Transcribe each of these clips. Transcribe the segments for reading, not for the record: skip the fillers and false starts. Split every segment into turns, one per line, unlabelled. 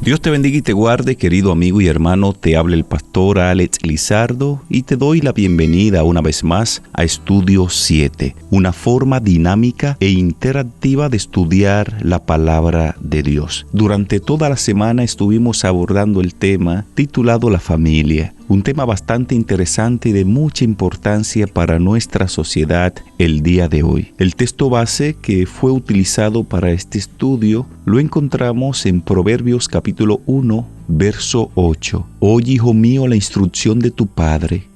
Dios te bendiga y te guarde, querido amigo y hermano. Te habla el pastor Alex Lizardo y te doy la bienvenida una vez más a Estudio 7, una forma dinámica e interactiva de estudiar la palabra de Dios. Durante toda la semana estuvimos abordando el tema titulado La familia, un tema bastante interesante y de mucha importancia para nuestra sociedad el día de hoy. El texto base que fue utilizado para este estudio lo encontramos en Proverbios capítulo 1, verso 8. Oye, hijo mío, la instrucción de tu padre,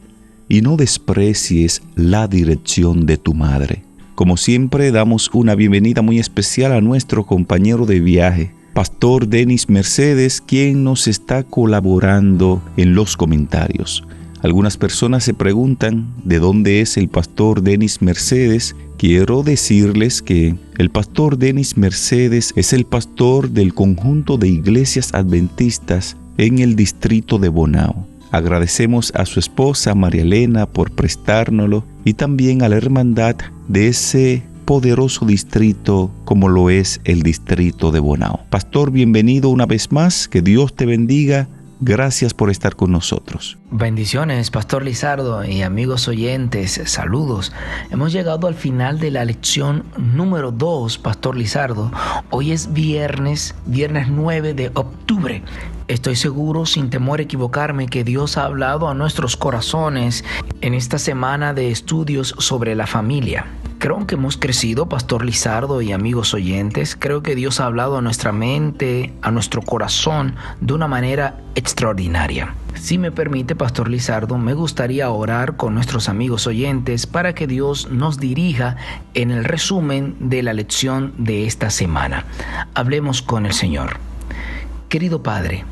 y no desprecies la dirección de tu madre. Como siempre, damos una bienvenida muy especial a nuestro compañero de viaje, Pastor Denis Mercedes, quien nos está colaborando en los comentarios. Algunas personas se preguntan de dónde es el Pastor Denis Mercedes. Quiero decirles que el Pastor Denis Mercedes es el pastor del conjunto de iglesias adventistas en el distrito de Bonao. Agradecemos a su esposa María Elena por prestárnoslo y también a la hermandad de ese poderoso distrito como lo es el distrito de Bonao. Pastor, bienvenido una vez más, que Dios te bendiga. Gracias por estar con nosotros.
Bendiciones, Pastor Lizardo y amigos oyentes, saludos. Hemos llegado al final de la lección número 2, Pastor Lizardo. Hoy es viernes 9 de octubre. Estoy seguro, sin temor a equivocarme, que Dios ha hablado a nuestros corazones en esta semana de estudios sobre la familia. Creo que hemos crecido, Pastor Lizardo y amigos oyentes. Creo que Dios ha hablado a nuestra mente, a nuestro corazón, de una manera extraordinaria. Si me permite, Pastor Lizardo, me gustaría orar con nuestros amigos oyentes para que Dios nos dirija en el resumen de la lección de esta semana. Hablemos con el Señor. Querido Padre,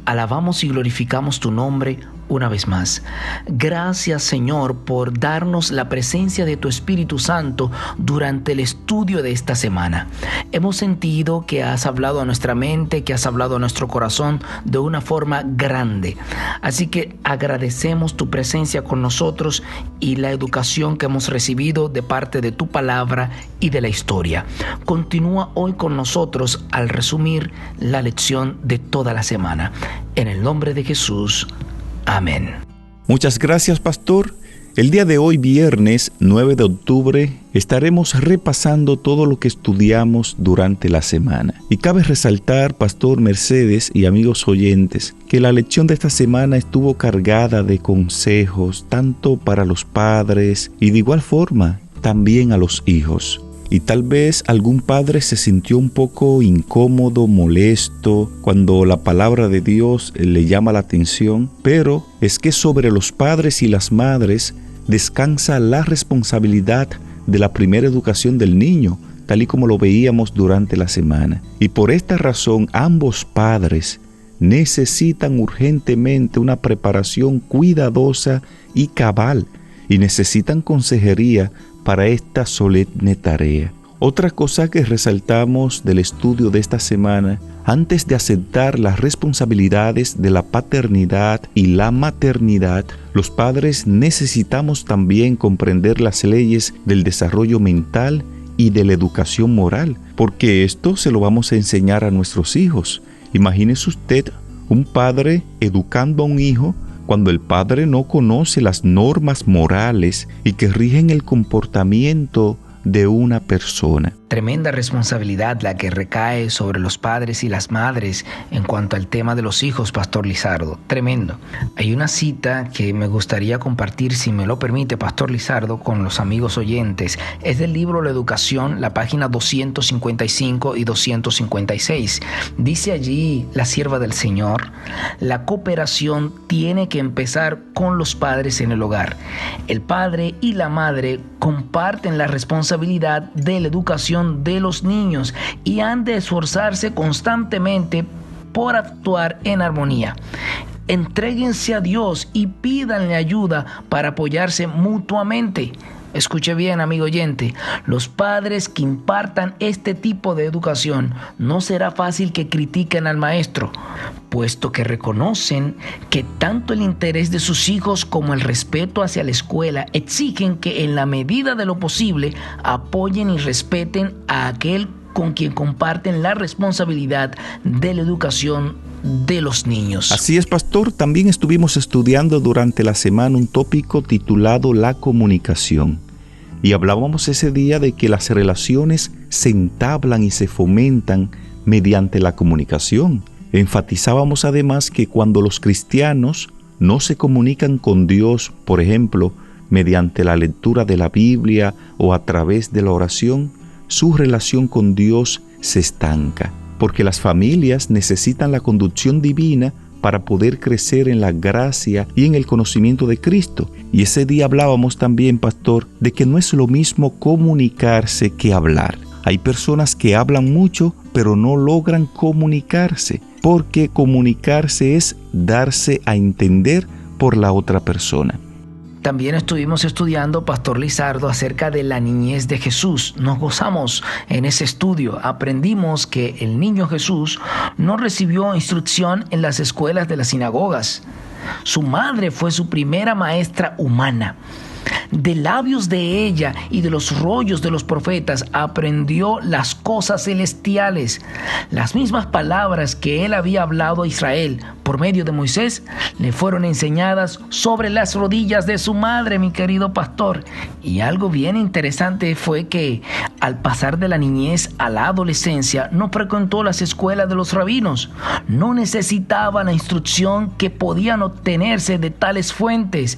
alabamos y glorificamos tu nombre una vez más. Gracias, Señor, por darnos la presencia de tu Espíritu Santo durante el estudio de esta semana. Hemos sentido que has hablado a nuestra mente, que has hablado a nuestro corazón de una forma grande. Así que agradecemos tu presencia con nosotros y la educación que hemos recibido de parte de tu palabra y de la historia. Continúa hoy con nosotros al resumir la lección de toda la semana. En el nombre de Jesús. Amén.
Muchas gracias, Pastor. El día de hoy, viernes 9 de octubre, estaremos repasando todo lo que estudiamos durante la semana. Y cabe resaltar, Pastor Mercedes y amigos oyentes, que la lección de esta semana estuvo cargada de consejos, tanto para los padres y de igual forma también a los hijos. Y tal vez algún padre se sintió un poco incómodo, molesto, cuando la palabra de Dios le llama la atención, pero es que sobre los padres y las madres descansa la responsabilidad de la primera educación del niño, tal y como lo veíamos durante la semana. Y por esta razón, ambos padres necesitan urgentemente una preparación cuidadosa y cabal, y necesitan consejería para esta solemne tarea. Otra cosa que resaltamos del estudio de esta semana, antes de aceptar las responsabilidades de la paternidad y la maternidad, los padres necesitamos también comprender las leyes del desarrollo mental y de la educación moral, porque esto se lo vamos a enseñar a nuestros hijos. Imagínese usted un padre educando a un hijo cuando el padre no conoce las normas morales y que rigen el comportamiento de una persona.
Tremenda responsabilidad la que recae sobre los padres y las madres en cuanto al tema de los hijos, Pastor Lizardo. Tremendo. Hay una cita que me gustaría compartir, si me lo permite, Pastor Lizardo, con los amigos oyentes. Es del libro La Educación, la página 255 y 256. Dice allí la sierva del Señor: la cooperación tiene que empezar con los padres en el hogar. El padre y la madre comparten la responsabilidad de la educación de los niños y han de esforzarse constantemente por actuar en armonía. Entréguense a Dios y pídanle ayuda para apoyarse mutuamente. Escuche bien, amigo oyente, los padres que impartan este tipo de educación no será fácil que critiquen al maestro, puesto que reconocen que tanto el interés de sus hijos como el respeto hacia la escuela exigen que en la medida de lo posible apoyen y respeten a aquel con quien comparten la responsabilidad de la educación de los niños.
Así es, pastor. También estuvimos estudiando durante la semana un tópico titulado la comunicación. Y hablábamos ese día de que las relaciones se entablan y se fomentan mediante la comunicación. Enfatizábamos además que cuando los cristianos no se comunican con Dios, por ejemplo, mediante la lectura de la Biblia o a través de la oración, su relación con Dios se estanca, porque las familias necesitan la conducción divina para poder crecer en la gracia y en el conocimiento de Cristo. Y ese día hablábamos también, pastor, de que no es lo mismo comunicarse que hablar. Hay personas que hablan mucho, pero no logran comunicarse, porque comunicarse es darse a entender por la otra persona.
También estuvimos estudiando, Pastor Lizardo, acerca de la niñez de Jesús. Nos gozamos en ese estudio. Aprendimos que el niño Jesús no recibió instrucción en las escuelas de las sinagogas. Su madre fue su primera maestra humana. De labios de ella y de los rollos de los profetas aprendió las cosas celestiales. Las mismas palabras que él había hablado a Israel por medio de Moisés le fueron enseñadas sobre las rodillas de su madre, mi querido pastor. Y algo bien interesante fue que al pasar de la niñez a la adolescencia no frecuentó las escuelas de los rabinos. No necesitaba la instrucción que podían obtenerse de tales fuentes,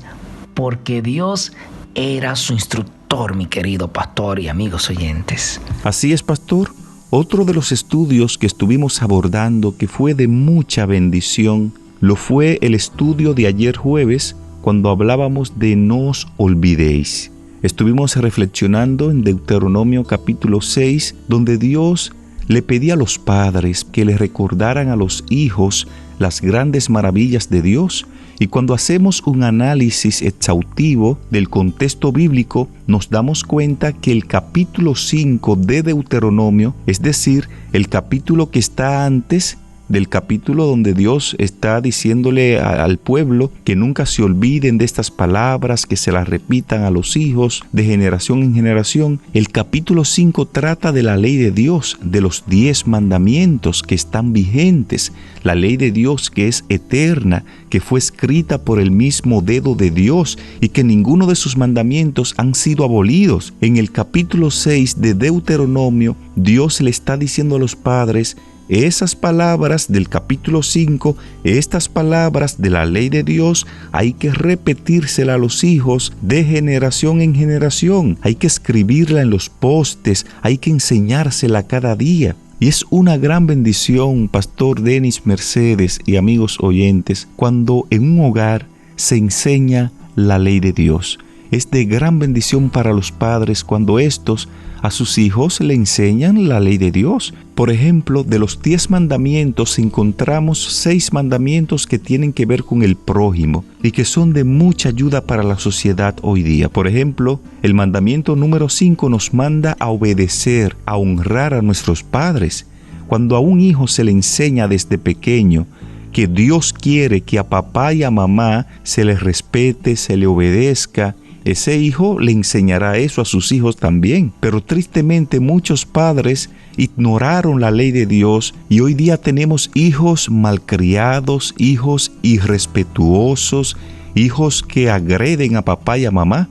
porque Dios era su instructor, mi querido pastor y amigos oyentes.
Así es, pastor. Otro de los estudios que estuvimos abordando que fue de mucha bendición, lo fue el estudio de ayer jueves, cuando hablábamos de no os olvidéis. Estuvimos reflexionando en Deuteronomio capítulo 6, donde Dios le pedía a los padres que le recordaran a los hijos las grandes maravillas de Dios. Y cuando hacemos un análisis exhaustivo del contexto bíblico, nos damos cuenta que el capítulo 5 de Deuteronomio, es decir, el capítulo que está antes del capítulo donde Dios está diciéndole al pueblo que nunca se olviden de estas palabras, que se las repitan a los hijos de generación en generación. El capítulo 5 trata de la ley de Dios, de los 10 mandamientos que están vigentes, la ley de Dios que es eterna, que fue escrita por el mismo dedo de Dios y que ninguno de sus mandamientos han sido abolidos. En el capítulo 6 de Deuteronomio, Dios le está diciendo a los padres: esas palabras del capítulo 5, estas palabras de la ley de Dios, hay que repetírsela a los hijos de generación en generación. Hay que escribirla en los postes, hay que enseñársela cada día. Y es una gran bendición, Pastor Denis Mercedes y amigos oyentes, cuando en un hogar se enseña la ley de Dios. Es de gran bendición para los padres cuando estos a sus hijos le enseñan la ley de Dios. Por ejemplo, de los 10 mandamientos encontramos 6 mandamientos que tienen que ver con el prójimo y que son de mucha ayuda para la sociedad hoy día. Por ejemplo, el mandamiento número 5 nos manda a obedecer, a honrar a nuestros padres. Cuando a un hijo se le enseña desde pequeño que Dios quiere que a papá y a mamá se les respete, se le obedezca, ese hijo le enseñará eso a sus hijos también. Pero tristemente muchos padres ignoraron la ley de Dios y hoy día tenemos hijos malcriados, hijos irrespetuosos, hijos que agreden a papá y a mamá.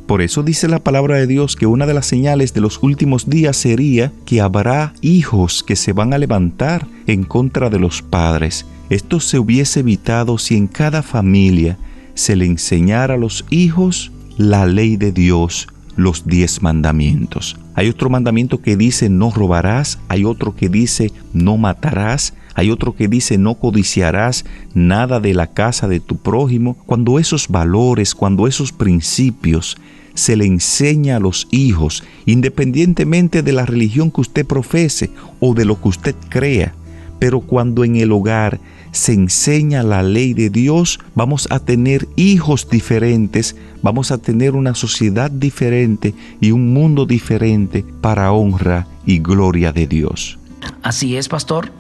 Por eso dice la palabra de Dios que una de las señales de los últimos días sería que habrá hijos que se van a levantar en contra de los padres. Esto se hubiese evitado si en cada familia se le enseñara a los hijos la ley de Dios, los 10 mandamientos. Hay otro mandamiento que dice no robarás, hay otro que dice no matarás, hay otro que dice no codiciarás nada de la casa de tu prójimo. Cuando esos valores, cuando esos principios se le enseña a los hijos, independientemente de la religión que usted profese o de lo que usted crea, pero cuando en el hogar se enseña la ley de Dios, vamos a tener hijos diferentes, vamos a tener una sociedad diferente y un mundo diferente para honra y gloria de Dios.
Así es, pastor.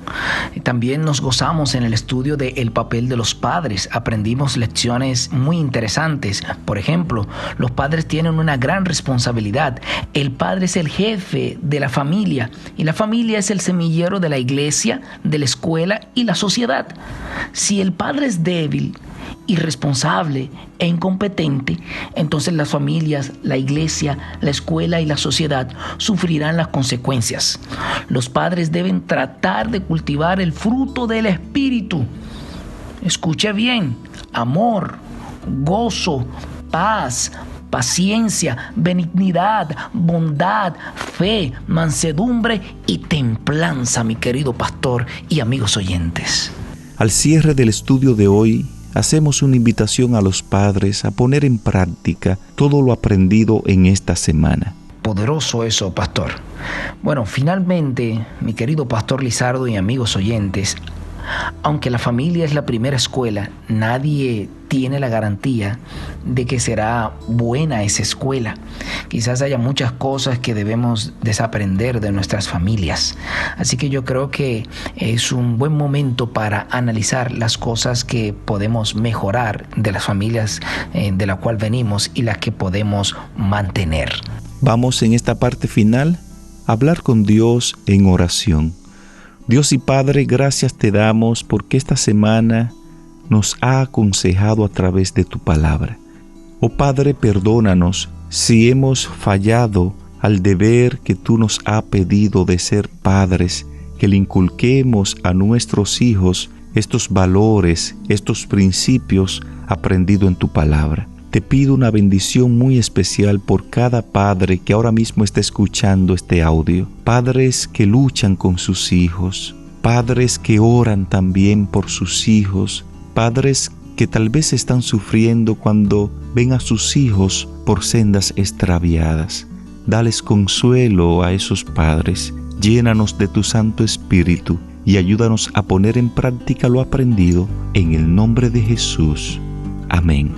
También nos gozamos en el estudio del papel de los padres. Aprendimos lecciones muy interesantes. Por ejemplo, los padres tienen una gran responsabilidad. El padre es el jefe de la familia y la familia es el semillero de la iglesia, de la escuela y la sociedad. Si el padre es débil, irresponsable e incompetente, entonces las familias, la iglesia, la escuela y la sociedad sufrirán las consecuencias. Los padres deben tratar de cultivar el fruto del Espíritu. Escuche bien: amor, gozo, paz, paciencia, benignidad, bondad, fe, mansedumbre y templanza, mi querido pastor y amigos oyentes.
Al cierre del estudio de hoy, hacemos una invitación a los padres a poner en práctica todo lo aprendido en esta semana.
Poderoso eso, pastor. Bueno, finalmente, mi querido pastor Lizardo y amigos oyentes, aunque la familia es la primera escuela, nadie tiene la garantía de que será buena esa escuela. Quizás haya muchas cosas que debemos desaprender de nuestras familias. Así que yo creo que es un buen momento para analizar las cosas que podemos mejorar de las familias de la cual venimos y las que podemos mantener.
Vamos en esta parte final a hablar con Dios en oración. Dios y Padre, gracias te damos porque esta semana nos ha aconsejado a través de tu palabra. Oh Padre, perdónanos si hemos fallado al deber que tú nos has pedido de ser padres, que le inculquemos a nuestros hijos estos valores, estos principios aprendidos en tu palabra. Te pido una bendición muy especial por cada padre que ahora mismo está escuchando este audio. Padres que luchan con sus hijos, padres que oran también por sus hijos, padres que tal vez están sufriendo cuando ven a sus hijos por sendas extraviadas. Dales consuelo a esos padres, llénanos de tu Santo Espíritu y ayúdanos a poner en práctica lo aprendido en el nombre de Jesús. Amén.